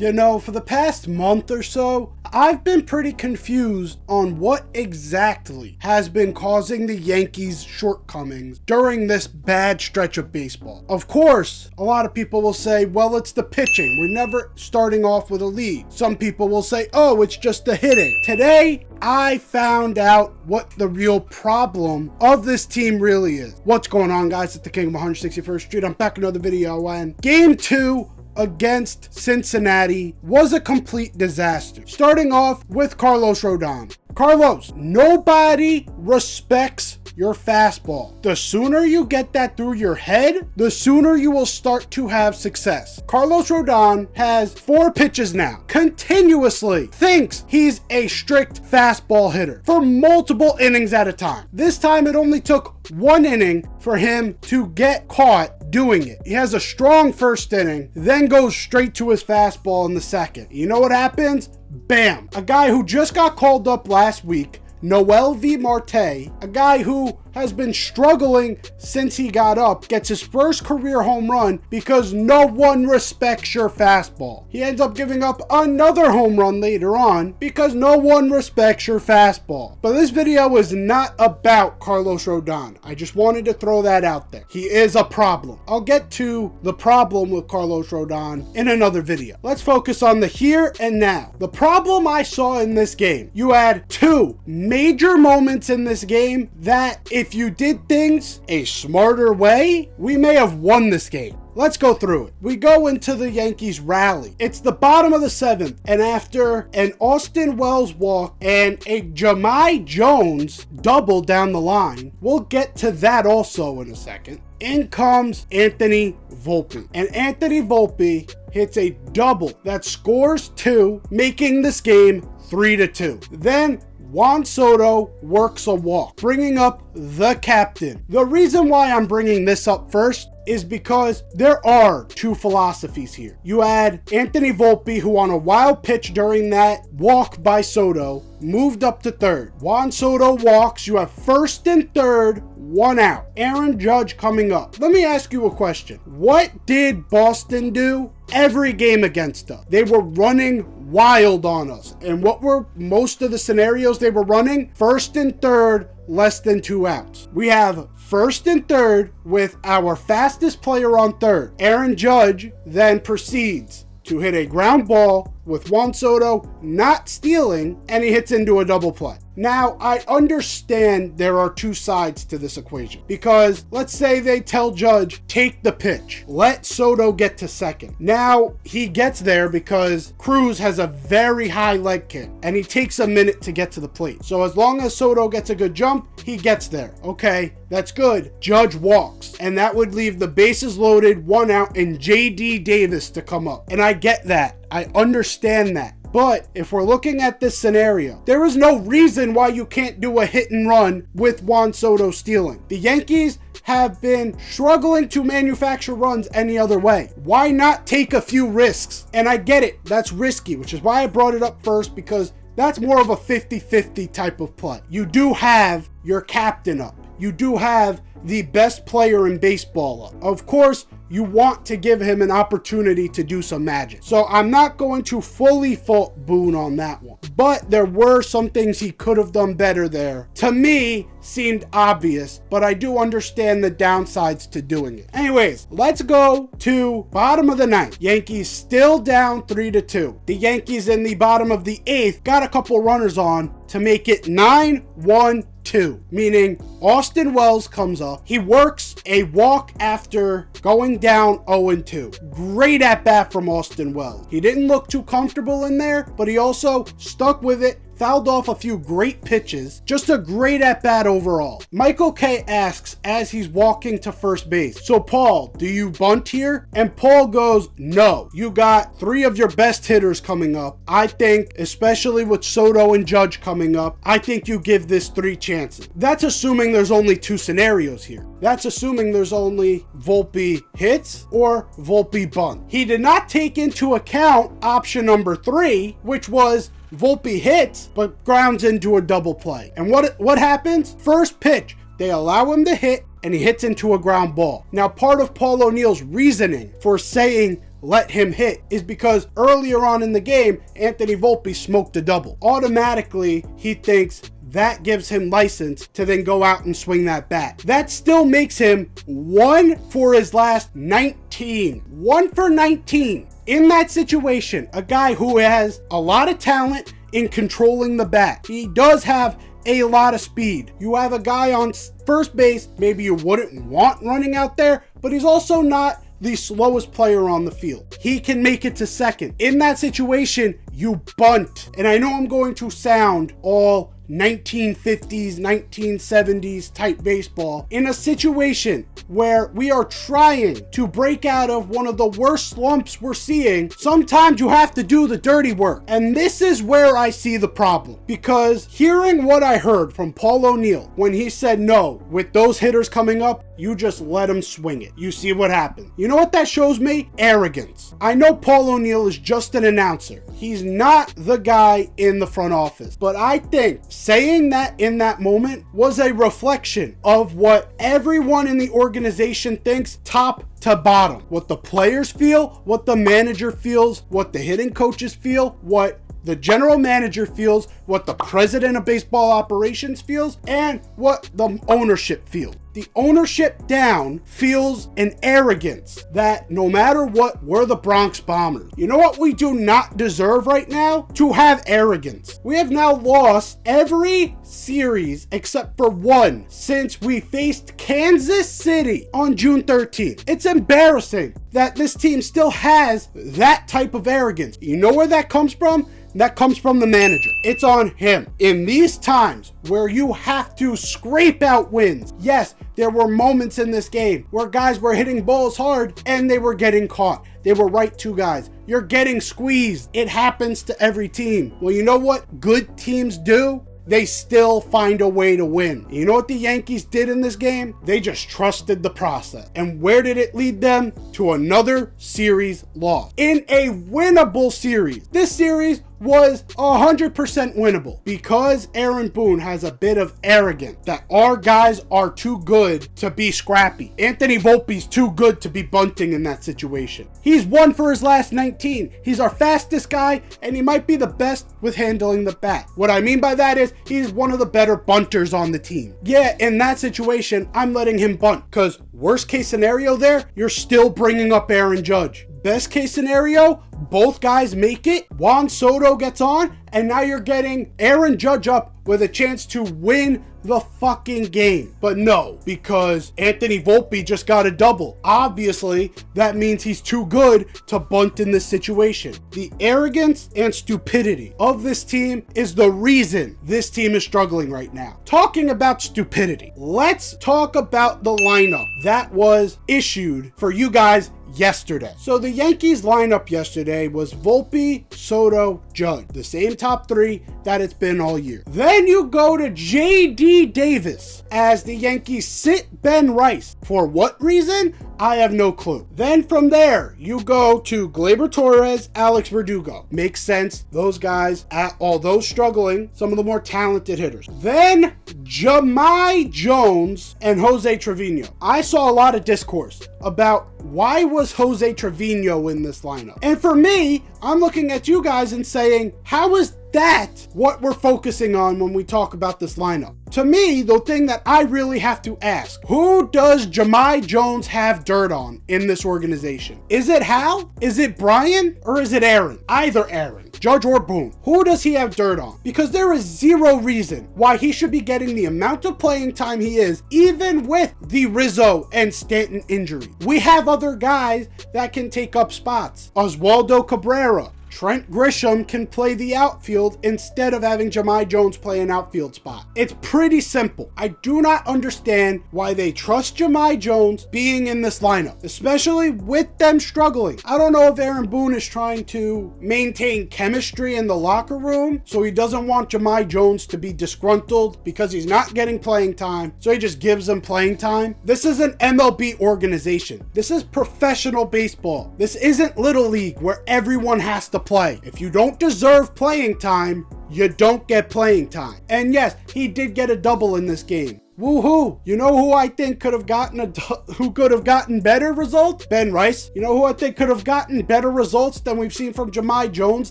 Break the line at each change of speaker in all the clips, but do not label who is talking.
You know, for the past month or so, I've been pretty confused on what exactly has been causing the Yankees' shortcomings during this bad stretch of baseball. Of course, a lot of people will say, well, it's the pitching. We're never starting off with a lead. Some people will say, oh, it's just the hitting. Today, I found out what the real problem of this team really is. What's going on, guys? It's the King of 161st Street. I'm back with another video, and Game 2 against Cincinnati was a complete disaster. Starting off with Carlos Rodon. Carlos, nobody respects your fastball. The sooner you get that through your head, the sooner you will start to have success. Carlos Rodon has 4 pitches now, continuously thinks he's a strict fastball hitter for multiple innings at a time. This time it only took 1 inning for him to get caught doing it. He has a strong first inning, then goes straight to his fastball in the second. You know what happens? Bam! A guy who just got called up last week, Noel V. Marte, a guy who has been struggling since he got up, gets his first career home run because no one respects your fastball. He ends up giving up another home run later on because no one respects your fastball. But this video is not about Carlos Rodon. I just wanted to throw that out there. He is a problem. I'll get to the problem with Carlos Rodon in another video. Let's focus on the here and now. The problem I saw in this game, you had 2 major moments in this game that if you did things a smarter way, we may have won this game. Let's go through it. We go into the Yankees rally. It's the bottom of the 7th, and after an Austin Wells walk and a Jahmai Jones double down the line, we'll get to that also in a second. In comes Anthony Volpe, and Anthony Volpe hits a double that scores 2, making this game 3-2. Then Juan Soto works a walk, bringing up the captain. The reason why I'm bringing this up first is because there are 2 philosophies here. You had Anthony Volpe, who on a wild pitch during that walk by Soto, moved up to third. Juan Soto walks, you have first and third, 1 out. Aaron Judge coming up. Let me ask you a question. What did Boston do every game against us? They were running wild on us. And what were most of the scenarios they were running? First and third, less than 2 outs. We have first and third with our fastest player on third. Aaron Judge then proceeds to hit a ground ball with Juan Soto not stealing, and he hits into a double play. Now, I understand there are 2 sides to this equation, because let's say they tell Judge, take the pitch, let Soto get to second. Now, he gets there because Cruz has a very high leg kick, and he takes a minute to get to the plate. So as long as Soto gets a good jump, he gets there. Okay, that's good. Judge walks, and that would leave the bases loaded, 1 out, and J.D. Davis to come up. And I get that. I understand that. But if we're looking at this scenario, there is no reason why you can't do a hit and run with Juan Soto stealing. The Yankees have been struggling to manufacture runs any other way. Why not take a few risks? And I get it, that's risky, which is why I brought it up first, because that's more of a 50-50 type of play. You do have your captain up. You do have the best player in baseball up. Of course, you want to give him an opportunity to do some magic. So I'm not going to fully fault Boone on that one. But there were some things he could have done better there. To me, seemed obvious, but I do understand the downsides to doing it. Anyways, let's go to bottom of the 9th. Yankees still down 3-2. The Yankees in the bottom of the 8th got a couple runners on to make it 9-1-2, meaning Austin Wells comes up. He works a walk after going down 0-2. Great at bat from Austin Wells. He didn't look too comfortable in there, but he also stuck with it, fouled off a few great pitches. Just a great at bat overall. Michael K asks as he's walking to first base, so Paul, do you bunt here? And Paul goes, no. You got 3 of your best hitters coming up. I think, especially with Soto and Judge coming up, I think you give this 3 chances. That's assuming there's only 2 scenarios here. That's assuming there's only Volpe hits or Volpe bunt. He did not take into account option number 3, which was Volpe hits, but grounds into a double play. And what happens? First pitch, they allow him to hit, and he hits into a ground ball. Now, part of Paul O'Neill's reasoning for saying let him hit is because earlier on in the game, Anthony Volpe smoked a double. Automatically, he thinks that gives him license to then go out and swing that bat. That still makes him 1 for his last 19. 1 for 19. In that situation, a guy who has a lot of talent in controlling the bat. He does have a lot of speed. You have a guy on first base, maybe you wouldn't want running out there, but he's also not the slowest player on the field. He can make it to second. In that situation, you bunt. And I know I'm going to sound all 1950s, 1970s type baseball. In a situation where we are trying to break out of one of the worst slumps we're seeing, sometimes you have to do the dirty work. And this is where I see the problem. Because hearing what I heard from Paul O'Neill when he said, no, with those hitters coming up, you just let them swing it. You see what happened. You know what that shows me? Arrogance. I know Paul O'Neill is just an announcer. He's not the guy in the front office. But I think saying that in that moment was a reflection of what everyone in the organization thinks top to bottom. What the players feel, what the manager feels, what the hitting coaches feel, what the general manager feels, what the president of baseball operations feels, and what the ownership feels. The ownership down feels an arrogance that no matter what, we're the Bronx Bombers. You know what we do not deserve right now? To have arrogance. We have now lost every series except for one since we faced Kansas City on June 13th. It's embarrassing that this team still has that type of arrogance. You know where that comes from? That comes from the manager. It's on him. In these times where you have to scrape out wins, yes, there were moments in this game where guys were hitting balls hard and they were getting caught. They were right to guys. You're getting squeezed. It happens to every team. Well, you know what good teams do? They still find a way to win. You know what the Yankees did in this game? They just trusted the process. And where did it lead them? To another series loss. In a winnable series. This series was 100% winnable because Aaron Boone has a bit of arrogance that our guys are too good to be scrappy. Anthony Volpe's too good to be bunting in that situation. He's 1 for his last 19. He's our fastest guy and he might be the best with handling the bat. What I mean by that is he's one of the better bunters on the team. Yeah, in that situation, I'm letting him bunt because worst case scenario there, you're still bringing up Aaron Judge. Best case scenario, both guys make it, Juan Soto gets on, and now you're getting Aaron Judge up with a chance to win the fucking game. But no, because Anthony Volpe just got a double. Obviously, that means he's too good to bunt in this situation. The arrogance and stupidity of this team is the reason this team is struggling right now. Talking about stupidity, let's talk about the lineup that was issued for you guys yesterday. So the Yankees lineup yesterday was Volpe, Soto, Judge. The same top three that it's been all year. Then you go to J.D. Davis as the Yankees sit Ben Rice. For what reason? I have no clue. Then from there, you go to Gleyber Torres, Alex Verdugo. Makes sense. Those guys, although struggling, some of the more talented hitters. Then Jahmai Jones and Jose Trevino. I saw a lot of discourse about why was Jose Trevino in this lineup? And for me, I'm looking at you guys and saying, how is that what we're focusing on when we talk about this lineup? To me, the thing that I really have to ask, who does Jahmai Jones have dirt on in this organization? Is it Hal? Is it Brian? Or is it Aaron? Either Aaron, Judge or Boone. Who does he have dirt on? Because there is zero reason why he should be getting the amount of playing time he is, even with the Rizzo and Stanton injury. We have other guys that can take up spots. Oswaldo Cabrera, Trent Grisham can play the outfield instead of having Jahmai Jones play an outfield spot. It's pretty simple. I do not understand why they trust Jahmai Jones being in this lineup, especially with them struggling. I don't know if Aaron Boone is trying to maintain chemistry in the locker room, so he doesn't want Jahmai Jones to be disgruntled because he's not getting playing time, so he just gives him playing time. This is an MLB organization. This is professional baseball. This isn't Little League where everyone has to play. If you don't deserve playing time, you don't get playing time. And yes, he did get a double in this game. Woohoo! You know who I think could have gotten better results? Ben Rice. You know who I think could have gotten better results than we've seen from Jahmai Jones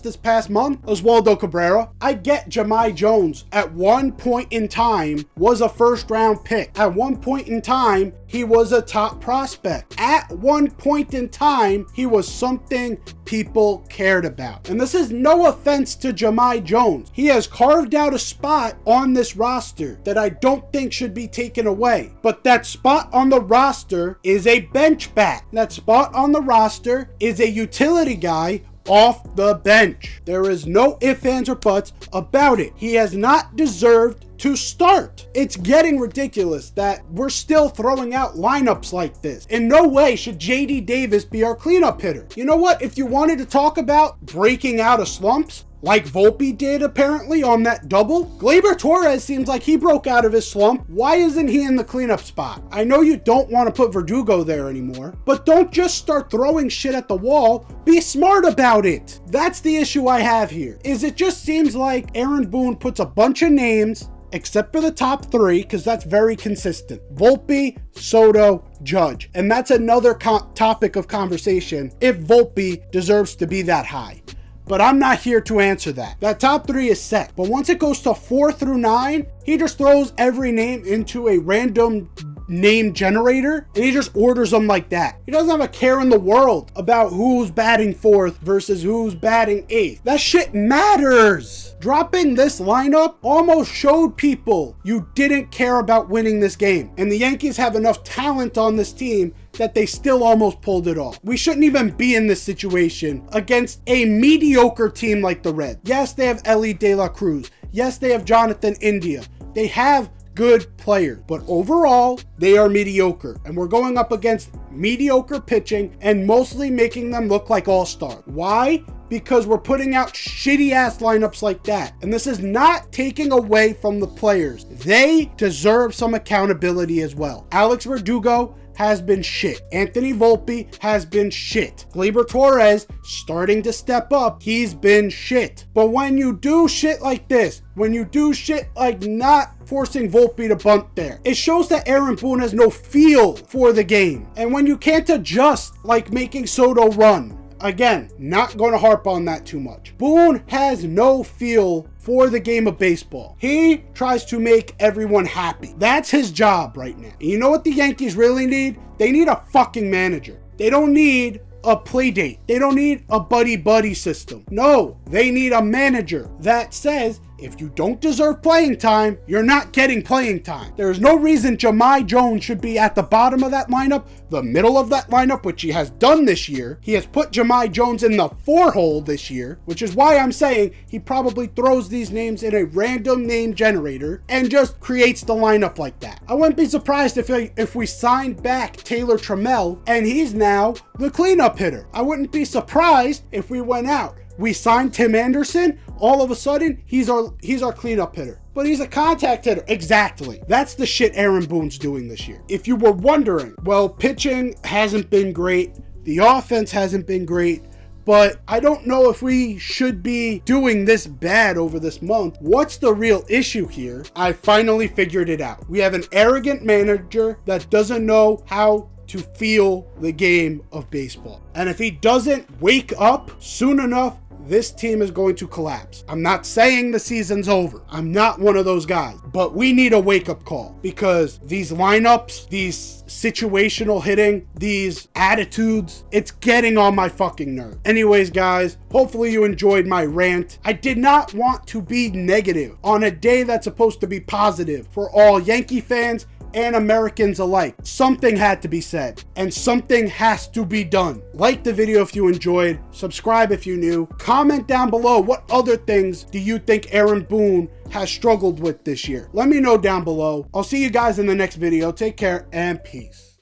this past month? Oswaldo Cabrera. I get Jahmai Jones at one point in time was a first-round pick. At one point in time, he was a top prospect. At one point in time, he was something people cared about. And this is no offense to Jahmai Jones. He has carved out a spot on this roster that I don't think should be taken away. But that spot on the roster is a bench bat. That spot on the roster is a utility guy off the bench. There is no ifs, ands, or buts about it. He has not deserved to start. It's getting ridiculous that we're still throwing out lineups like this. In no way should JD Davis be our cleanup hitter. You know what? If you wanted to talk about breaking out of slumps, like Volpe did apparently on that double, Gleyber Torres seems like he broke out of his slump. Why isn't he in the cleanup spot? I know you don't want to put Verdugo there anymore, but don't just start throwing shit at the wall. Be smart about it. That's the issue I have here, is it just seems like Aaron Boone puts a bunch of names, except for the top three, because that's very consistent. Volpe, Soto, Judge. And that's another topic of conversation if Volpe deserves to be that high. But I'm not here to answer that. That top three is set. But once it goes to 4 through 9, he just throws every name into a random name generator and he just orders them like that. He doesn't have a care in the world about who's batting 4th versus who's batting 8th. That shit matters. Dropping this lineup almost showed people you didn't care about winning this game. And the Yankees have enough talent on this team that they still almost pulled it off. We shouldn't even be in this situation against a mediocre team like the Reds. Yes, they have Ellie De La Cruz. Yes, they have Jonathan India. They have good players, but overall, they are mediocre. And we're going up against mediocre pitching and mostly making them look like all-stars. Why? Because we're putting out shitty-ass lineups like that. And this is not taking away from the players. They deserve some accountability as well. Alex Verdugo has been shit. Anthony Volpe has been shit. Gleyber Torres starting to step up. He's been shit. But when you do shit like this, when you do shit like not forcing Volpe to bunt there, it shows that Aaron Boone has no feel for the game. And when you can't adjust, like making Soto run, again, not going to harp on that too much. Boone has no feel for the game of baseball. He tries to make everyone happy. That's his job right now. And you know what the Yankees really need? They need a fucking manager. They don't need a play date. They don't need a buddy-buddy system. No, they need a manager that says, if you don't deserve playing time, you're not getting playing time. There's no reason Jahmai Jones should be at the bottom of that lineup, the middle of that lineup, which he has done this year. He has put Jahmai Jones in the 4 hole this year, which is why I'm saying he probably throws these names in a random name generator and just creates the lineup like that. I wouldn't be surprised if we signed back Taylor Trammell and he's now the cleanup hitter. I wouldn't be surprised if we went out. We signed Tim Anderson, all of a sudden, he's our cleanup hitter. But he's a contact hitter. Exactly. That's the shit Aaron Boone's doing this year. If you were wondering, well, pitching hasn't been great. The offense hasn't been great. But I don't know if we should be doing this bad over this month. What's the real issue here? I finally figured it out. We have an arrogant manager that doesn't know how to feel the game of baseball. And if he doesn't wake up soon enough, this team is going to collapse. I'm not saying the season's over. I'm not one of those guys. But we need a wake-up call because these lineups, these situational hitting, these attitudes, it's getting on my fucking nerve. Anyways, guys, hopefully you enjoyed my rant. I did not want to be negative on a day that's supposed to be positive for all Yankee fans and Americans alike. Something had to be said and something has to be done. Like the video if you enjoyed, subscribe if you're new, comment down below what other things do you think Aaron Boone has struggled with this year. Let me know down below. I'll see you guys in the next video. Take care and peace.